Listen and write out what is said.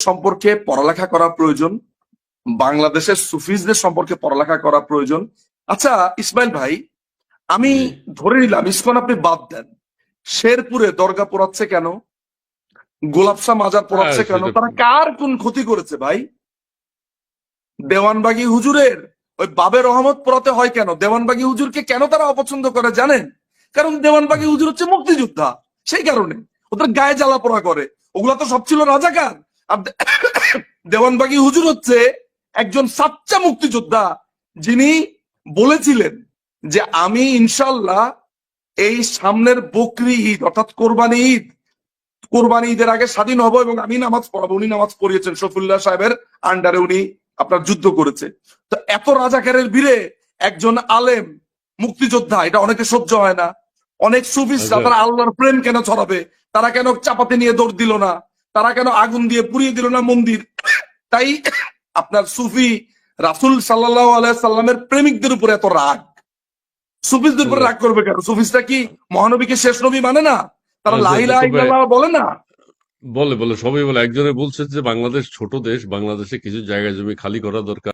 সম্পর্কে পড়ালেখা করা প্রয়োজন, বাংলাদেশের সুফিজদের সম্পর্কে পড়ালেখা করা প্রয়োজন। আচ্ছা ইসমাইল ভাই, আমি ধরে নিলাম ইসকন আপনি বাদ দেন, শেরপুরে দরগা পোড়াচ্ছে কেন, গোলাপশা মাজার পোড়াচ্ছে কেন, তারা কার কোন ক্ষতি করেছে ভাই? দেওয়ানবাগী হুজুরের ওই বাবে রহমত পোড়াতে হয় কেন? দেওয়ানবাগী হুজুরকে কেন তারা অপছন্দ করে জানেন? কারণ দেওয়ানবাগী হুজুর হচ্ছে মুক্তিযোদ্ধা, সেই কারণে ওদের গায়ে জ্বালা পোড়া করে। ওগুলা তো সব ছিল রাজাকার। আর দেওয়ানবাগী হুজুর হচ্ছে একজন সাচ্চা মুক্তিযোদ্ধা, যিনি বলেছিলেন যে আমি ইনশাল্লাহ এই সামনের বকরি ঈদ অর্থাৎ কোরবানি ঈদের আগে স্বাধীন হব এবং আমি নামাজ পড়াবো। উনি নামাজ পড়িয়েছেন, শফিউল্লাহ সাহেবের আন্ডারে উনি আপনার যুদ্ধ করেছে। তো এত রাজাকারের ভিড়ে একজন আলেম মুক্তিযোদ্ধা, এটা অনেকে সহ্য হয় না। অনেক সুফিসরা তারা আল্লাহর প্রেম কেন ছড়াবে? তারা কেন চাপাতি নিয়ে দৌড় দিল না? তারা কেন আগুন দিয়ে পুড়িয়ে দিল না মন্দির? তাই আপনার সুফি রাসূল সাল্লাল্লাহু আলাইহি সাল্লামের প্রেমিকদের উপরে এত রাগ। সুফিসদের উপরে রাগ করবে কেন? সুফিসরা কি মহানবীকে শেষ নবী মানে না? তারা লা ইলাহা ইল্লাল্লাহ বলে না? বলে সবাই বলে। একজনে বলছে যে বাংলাদেশ ছোট দেশ, বাংলাদেশে কিছু জায়গা জমি খালি করা দরকার।